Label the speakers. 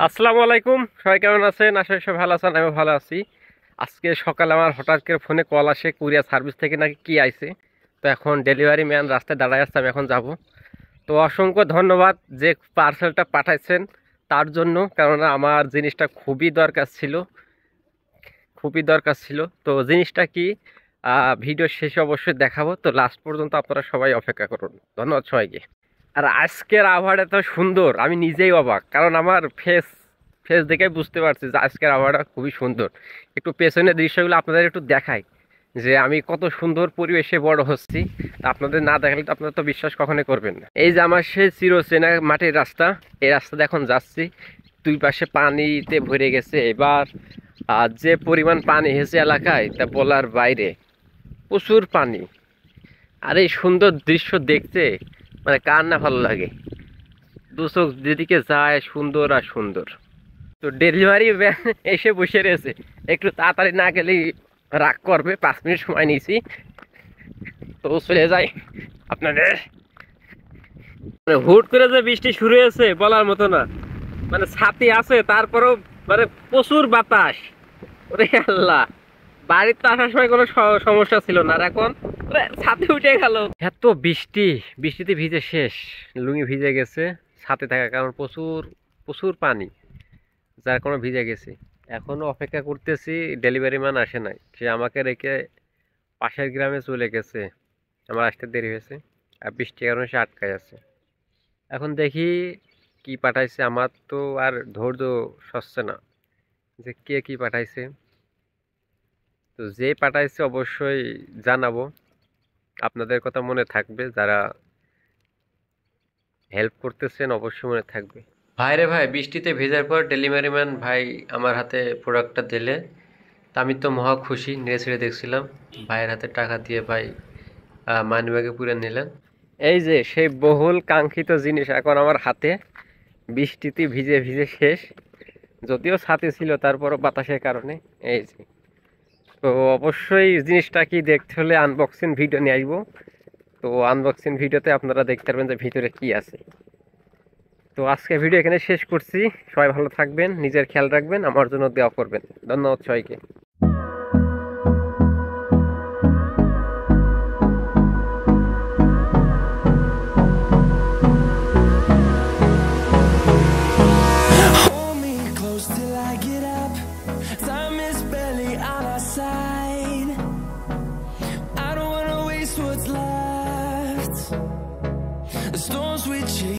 Speaker 1: আসসালামু আলাইকুম, সবাই কেমন আছেন? আশা করি সবাই ভালো আছেন। আমিও ভালো আছি। আজকে সকালে আমার হঠাৎ করে ফোনে কল আসে, কুরিয়ার সার্ভিস থেকে নাকি কি আইছে। তো এখন ডেলিভারি ম্যান রাস্তায় দাঁড়ায় আসছে, আমি এখন যাব। তো অসংখ্য ধন্যবাদ যে পার্সেলটা পাঠাইছেন তার জন্য, কারণ আমার জিনিসটা খুবই দরকার ছিল। তো জিনিসটা কি ভিডিও শেষে অবশ্যই দেখাবো। তো লাস্ট পর্যন্ত আপনারা সবাই অপেক্ষা করুন। ধন্যবাদ সবাইকে। আর আজকের আবহাওয়াটা এত সুন্দর, আমি নিজেই অবাক, কারণ আমার ফেস ফেস দেখে বুঝতে পারছি যে আজকের আবহাওয়াটা খুবই সুন্দর। একটু পেছনের দৃশ্যগুলো আপনাদের একটু দেখাই, যে আমি কত সুন্দর পরিবেশে বড় হচ্ছি। তা আপনাদের না দেখালে তো আপনারা তো বিশ্বাস কখনোই করবেন না। এই যে আমার সেই চিরচেনা মাটির রাস্তা, এই রাস্তাতে এখন যাচ্ছি। দুই পাশে পানিতে ভরে গেছে এবার। আর যে পরিমাণ পানি হয়েছে এলাকায় তা বলার বাইরে, প্রচুর পানি। আর এই সুন্দর দৃশ্য দেখতে মানে কার না ভালো লাগে। দু চোখ যেদিকে যায় সুন্দর আর সুন্দর। তো ডেলিভারি ভ্যান এসে বসে রয়েছে, একটু তাড়াতাড়ি না গেলেই রাগ করবে। 5 মিনিট সময় নিয়েছি, তো চলে যাই আপনাদের। মানে হুট করে যে বৃষ্টি শুরু হয়েছে বলার মতো না। মানে ছাতি আছে তারপরেও মানে প্রচুর বাতাস। ওরে আল্লাহ, বাড়িতে আসার সময় কোনো সমস্যা ছিল না, আর এখন ছাতে উঠে গেল। এত বৃষ্টি, বৃষ্টিতে ভিজে শেষ, লুঙ্গি ভিজে গেছে ছাতে থাকার কারণ। প্রচুর প্রচুর পানি, যার কোনো ভিজে গেছি। এখনো অপেক্ষা করতেছি, ডেলিভারি ম্যান আসে নাই। সে আমাকে রেখে পাশের গ্রামে চলে গেছে, আমার আসতে দেরি হয়েছে। আর বৃষ্টির কারণে সে আটকায় আছে। এখন দেখি কি পাঠাইছে, আমার তো আর ধৈর্য সচ্ছে না যে কে কি পাঠাইছে। তো যে পাঠাইছে অবশ্যই জানাবো, আপনাদের কথা মনে থাকবে, যারা হেল্প করতেছেন অবশ্যই মনে থাকবে। ভাই রে ভাই, বৃষ্টিতে ভেজার পর ডেলিভারি ম্যান ভাই আমার হাতে প্রোডাক্টটা দিলে, তা আমি তো মহা খুশি। নেড়ে ছেড়ে দেখছিলাম, ভাইয়ের হাতে টাকা দিয়ে ভাই মানিব্যাগে পুরে নিলেন। এই যে সেই বহুল কাঙ্ক্ষিত জিনিস এখন আমার হাতে, বৃষ্টিতে ভিজে ভিজে শেষ। যদিও ছাতি ছিল তারপরও বাতাসের কারণে। এই যে, তো অবশ্যই জিনিসটা কি দেখতে হলে আনবক্সিং ভিডিও নিয়ে আসবো। তো আনবক্সিং ভিডিওতে আপনারা দেখতে পারবেন যে ভিতরে কি আছে। তো আজকে ভিডিও এখানে শেষ করছি। সবাই ভালো থাকবেন, নিজের খেয়াল রাখবেন, আমার জন্য দোয়া করবেন। ধন্যবাদ সবাইকে।
Speaker 2: Hold me close till I get up. Time is barely on our side. I don't wanna waste what's left. The storms we chase.